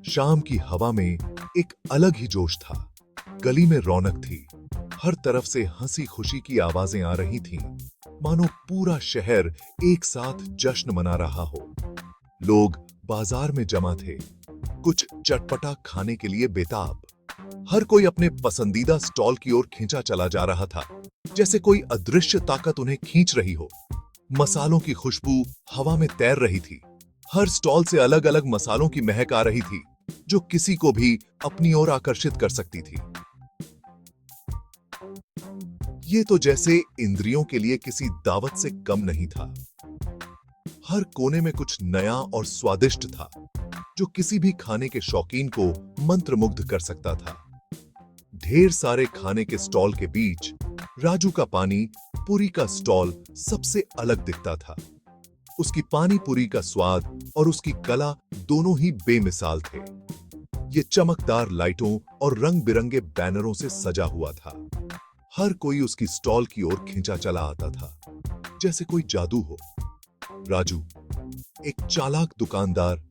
शाम की हवा में एक अलग ही जोश था। गली में रौनक थी। हर तरफ से हंसी खुशी की आवाजें आ रही थीं, मानो पूरा शहर एक साथ जश्न मना रहा हो। लोग बाजार में जमा थे, कुछ चटपटा खाने के लिए बेताब। हर कोई अपने पसंदीदा स्टॉल की ओर खींचा चला जा रहा था, जैसे कोई अदृश्य ताकत उन्हें खींच रही हो। मसालों की खुशबू हवा में तैर रही थी। हर स्टॉल से अलग अलग मसालों की महक आ रही थी, जो किसी को भी अपनी ओर आकर्षित कर सकती थी। ये तो जैसे इंद्रियों के लिए किसी दावत से कम नहीं था। हर कोने में कुछ नया और स्वादिष्ट था, जो किसी भी खाने के शौकीन को मंत्रमुग्ध कर सकता था। ढेर सारे खाने के स्टॉल के बीच राजू का पानी पूरी का स्टॉल सबसे अलग दिखता था। उसकी पानी पूरी का स्वाद और उसकी कला दोनों ही बेमिसाल थे। ये चमकदार लाइटों और रंग बिरंगे बैनरों से सजा हुआ था। हर कोई उसकी स्टॉल की ओर खींचा चला आता था, जैसे कोई जादू हो। राजू, एक चालाक दुकानदार,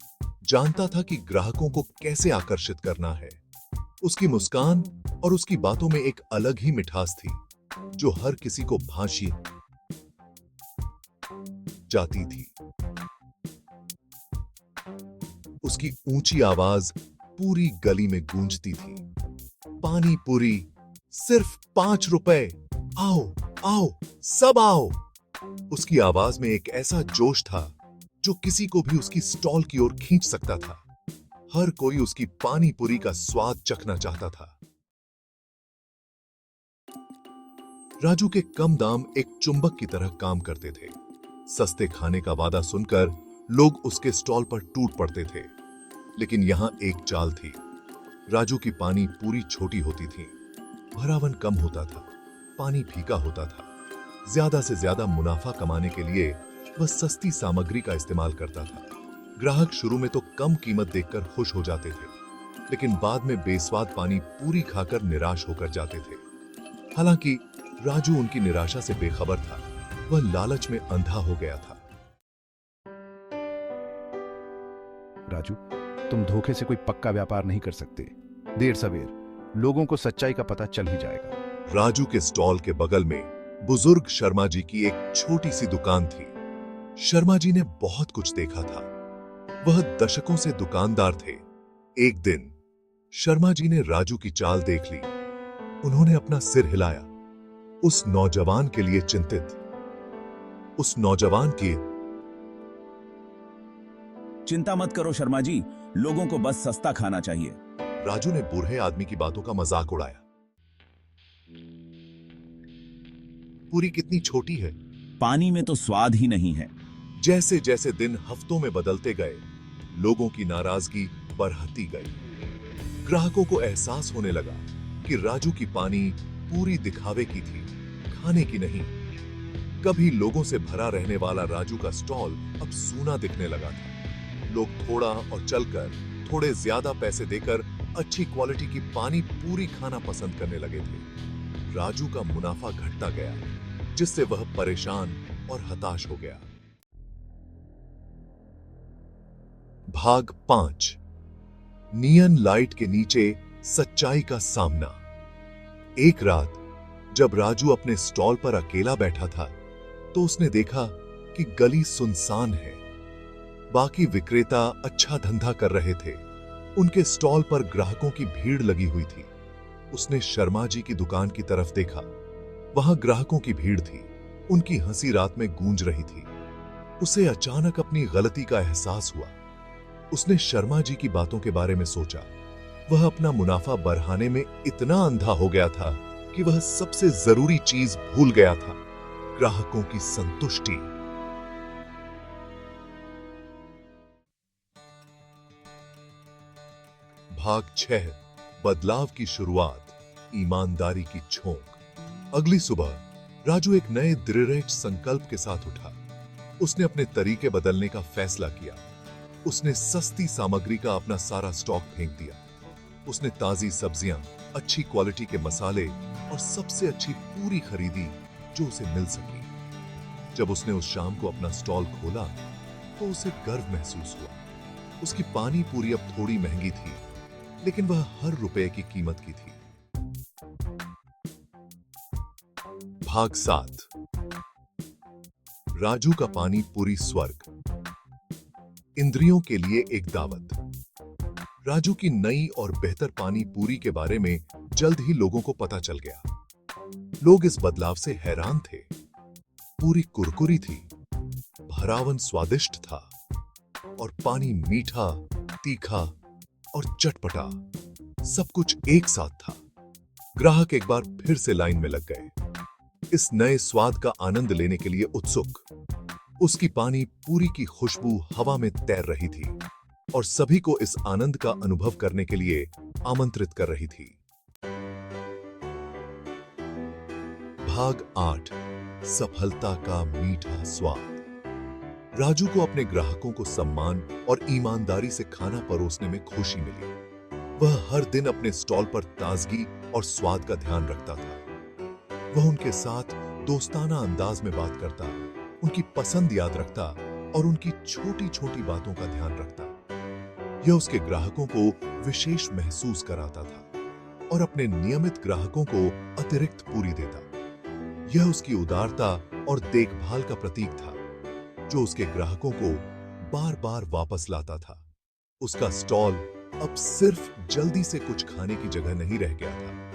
जानता था कि ग्राहकों को कैसे आकर्षित करना है। उसकी मुस्कान और उसकी बातों में एक अलग ही मिठास थी, जो हर किसी को भांसी जाती थी। उसकी ऊंची आवाज पूरी गली में गूंजती थी। पानी पूरी सिर्फ 5 रुपए, आओ आओ सब आओ। उसकी आवाज में एक ऐसा जोश था जो किसी को भी उसकी स्टॉल की ओर खींच सकता था। हर कोई उसकी पानी पूरी का स्वाद चखना चाहता था। राजू के कम दाम एक चुंबक की तरह काम करते थे। सस्ते खाने का वादा सुनकर लोग उसके स्टॉल पर टूट पड़ते थे। लेकिन यहां एक चाल थी। राजू की पानी पूरी छोटी होती थी, भरावन कम होता था, पानी फीका होता था। ज्यादा से ज्यादा मुनाफा कमाने के लिए वह सस्ती सामग्री का इस्तेमाल करता था। ग्राहक शुरू में तो कम कीमत देखकर खुश हो जाते थे, लेकिन बाद में बेस्वाद पानी पूरी खाकर निराश होकर जाते थे। हालांकि राजू उनकी निराशा से बेखबर था। वह लालच में अंधा हो गया था। राजू, तुम धोखे से कोई पक्का व्यापार नहीं कर सकते। देर सवेर लोगों को सच्चाई का पता चल ही जाएगा। राजू के स्टॉल के बगल में बुजुर्ग शर्मा जी की एक छोटी सी दुकान थी। शर्मा जी ने बहुत कुछ देखा था। वह दशकों से दुकानदार थे। एक दिन शर्मा जी ने राजू की चाल देख ली। उन्होंने अपना सिर हिलाया, उस नौजवान के लिए चिंतित। उस नौजवान की चिंता मत करो शर्मा जी, लोगों को बस सस्ता खाना चाहिए। राजू ने बूढ़े आदमी की बातों का मजाक उड़ाया। पूरी कितनी छोटी है। पानी में तो स्वाद ही नहीं है। जैसे जैसे दिन हफ्तों में बदलते गए, लोगों की नाराजगी बढ़ती गई। ग्राहकों को एहसास होने लगा कि राजू की पानी पूरी दिखावे की थी, खाने की नहीं। कभी लोगों से भरा रहने वाला राजू का स्टॉल अब सूना दिखने लगा था। लोग थोड़ा और चलकर थोड़े ज्यादा पैसे देकर अच्छी क्वालिटी की पानी पूरी खाना पसंद करने लगे थे। राजू का मुनाफा घटता गया, जिससे वह परेशान और हताश हो गया। भाग 5। नियन लाइट के नीचे सच्चाई का सामना। एक रात जब राजू अपने स्टॉल पर अकेला बैठा था, तो उसने देखा कि गली सुनसान है। बाकी विक्रेता अच्छा धंधा कर रहे थे। उनके स्टॉल पर ग्राहकों की भीड़ लगी हुई थी। उसने शर्मा जी की दुकान की तरफ देखा। वहां ग्राहकों की भीड़ थी। उनकी हंसी रात में गूंज रही थी। उसे अचानक अपनी गलती का एहसास हुआ। उसने शर्मा जी की बातों के बारे में सोचा। वह अपना मुनाफा बढ़ाने में इतना अंधा हो गया था कि वह सबसे जरूरी चीज भूल गया था, ग्राहकों की संतुष्टि। भाग 6। बदलाव की शुरुआत, ईमानदारी की छोंक। अगली सुबह राजू एक नए दृढ़ संकल्प के साथ उठा। उसने अपने तरीके बदलने का फैसला किया। उसने सस्ती सामग्री का अपना सारा स्टॉक फेंक दिया। उसने ताजी सब्जियां, अच्छी क्वालिटी के मसाले और सबसे अच्छी पूरी खरीदी जो उसे मिल सकी। जब उसने उस शाम को अपना स्टॉल खोला, तो उसे गर्व महसूस हुआ। उसकी पानी पूरी अब थोड़ी महंगी थी, लेकिन वह हर रुपए की कीमत की थी। भाग 7। राजू का पानी पूरी स्वर्ग। इंद्रियों के लिए एक दावत। राजू की नई और बेहतर पानी पूरी के बारे में जल्द ही लोगों को पता चल गया। लोग इस बदलाव से हैरान थे। पूरी कुरकुरी थी, भरावन स्वादिष्ट था और पानी मीठा, तीखा और चटपटा, सब कुछ एक साथ था। ग्राहक एक बार फिर से लाइन में लग गए, इस नए स्वाद का आनंद लेने के लिए उत्सुक। उसकी पानी पूरी की खुशबू हवा में तैर रही थी और सभी को इस आनंद का अनुभव करने के लिए आमंत्रित कर रही थी। भाग 8। सफलता का मीठा स्वाद। राजू को अपने ग्राहकों को सम्मान और ईमानदारी से खाना परोसने में खुशी मिली। वह हर दिन अपने स्टॉल पर ताजगी और स्वाद का ध्यान रखता था। वह उनके साथ दोस्ताना अंदाज में बात करता, उनकी पसंद याद रखता और उनकी छोटी छोटी बातों का ध्यान रखता। यह उसके ग्राहकों को विशेष महसूस कराता था और अपने नियमित ग्राहकों को अतिरिक्त पूरी देता। यह उसकी उदारता और देखभाल का प्रतीक था, जो उसके ग्राहकों को बार बार वापस लाता था। उसका स्टॉल अब सिर्फ जल्दी से कुछ खाने की जगह नहीं रह गया था।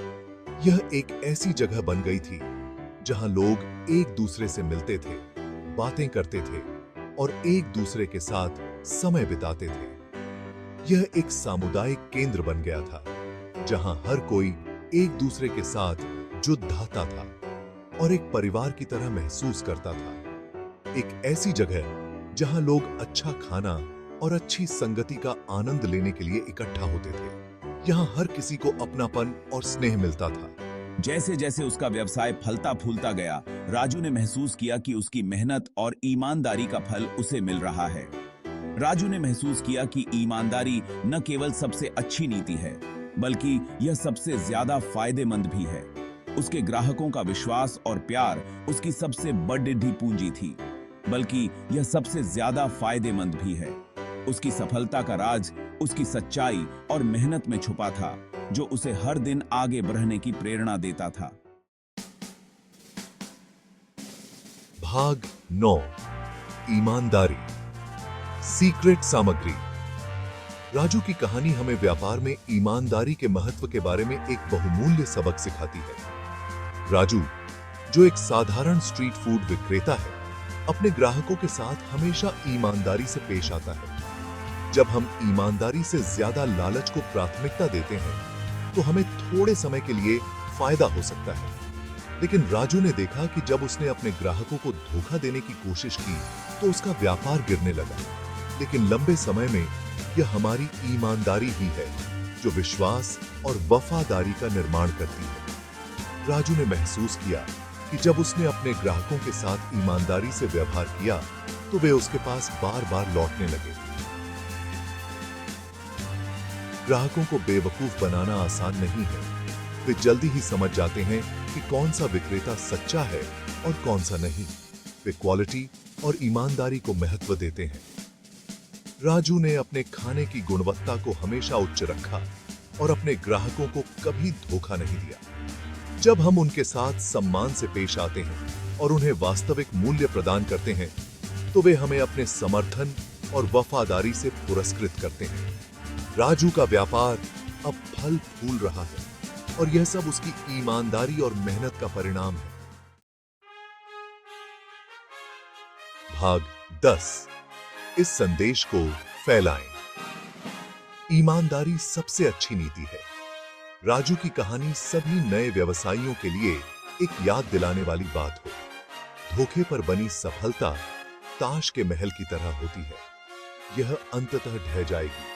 यह एक ऐसी जगह बन गई थी जहां लोग एक दूसरे से मिलते थे, बातें करते थे और एक दूसरे के साथ समय बिताते थे। यह एक सामुदायिक केंद्र बन गया था जहां हर कोई एक दूसरे के साथ जुड़ता था और एक परिवार की तरह महसूस करता था। एक ऐसी जगह जहां लोग अच्छा खाना और अच्छी संगति का आनंद लेने के लिए इकट्ठा होते थे। यहां हर किसी को अपनापन और स्नेह मिलता था। जैसे जैसे उसका व्यवसाय फलता फूलता गया, राजू ने महसूस किया कि उसकी मेहनत और ईमानदारी का फल उसे मिल रहा है। राजू ने महसूस किया कि ईमानदारी न केवल सबसे अच्छी नीति है, बल्कि यह सबसे ज्यादा फायदेमंद भी है। उसके ग्राहकों का विश्वास और प्यार उसकी सबसे बड़ी पूंजी थी, बल्कि यह सबसे ज्यादा फायदेमंद भी है। उसकी सफलता का राज उसकी सच्चाई और मेहनत में छुपा था, जो उसे हर दिन आगे बढ़ने की प्रेरणा देता था। भाग 9। ईमानदारी। सीक्रेट सामग्री। राजू की कहानी हमें व्यापार में ईमानदारी के महत्व के बारे में एक बहुमूल्य सबक सिखाती है। राजू, जो एक साधारण स्ट्रीट फूड विक्रेता है, अपने ग्राहकों के साथ हमेशा ईमानदारी से पेश आता है। जब हम ईमानदारी से ज्यादा लालच को प्राथमिकता देते हैं, तो हमें थोड़े समय के लिए फायदा हो सकता है। लेकिन राजू ने देखा कि जब उसने अपने ग्राहकों को धोखा देने की कोशिश की, तो उसका व्यापार गिरने लगा। लेकिन लंबे समय में यह हमारी ईमानदारी ही है जो विश्वास और वफादारी का निर्माण करती है। राजू ने महसूस किया कि जब उसने अपने ग्राहकों के साथ ईमानदारी से व्यवहार किया, तो वे उसके पास बार बार लौटने लगे। ग्राहकों को बेवकूफ बनाना आसान नहीं है। वे जल्दी ही समझ जाते हैं कि कौन सा विक्रेता सच्चा है और कौन सा नहीं। वे क्वालिटी और ईमानदारी को महत्व देते हैं। राजू ने अपने खाने की गुणवत्ता को हमेशा उच्च रखा और अपने ग्राहकों को कभी धोखा नहीं दिया। जब हम उनके साथ सम्मान से पेश आते हैं और उन्हें वास्तविक मूल्य प्रदान करते हैं, तो वे हमें अपने समर्थन और वफादारी से पुरस्कृत करते हैं। राजू का व्यापार अब फल फूल रहा है और यह सब उसकी ईमानदारी और मेहनत का परिणाम है। भाग 10। इस संदेश को फैलाएं। ईमानदारी सबसे अच्छी नीति है। राजू की कहानी सभी नए व्यवसायियों के लिए एक याद दिलाने वाली बात हो। धोखे पर बनी सफलता ताश के महल की तरह होती है। यह अंततः ढह जाएगी।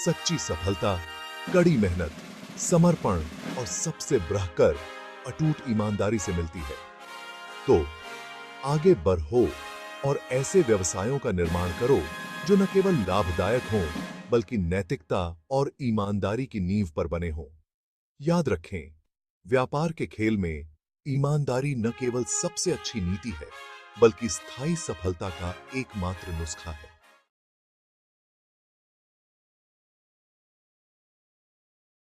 सच्ची सफलता कड़ी मेहनत, समर्पण और सबसे बढ़कर अटूट ईमानदारी से मिलती है। तो आगे बढ़ो और ऐसे व्यवसायों का निर्माण करो जो न केवल लाभदायक हों, बल्कि नैतिकता और ईमानदारी की नींव पर बने हों। याद रखें, व्यापार के खेल में ईमानदारी न केवल सबसे अच्छी नीति है, बल्कि स्थायी सफलता का एकमात्र नुस्खा है।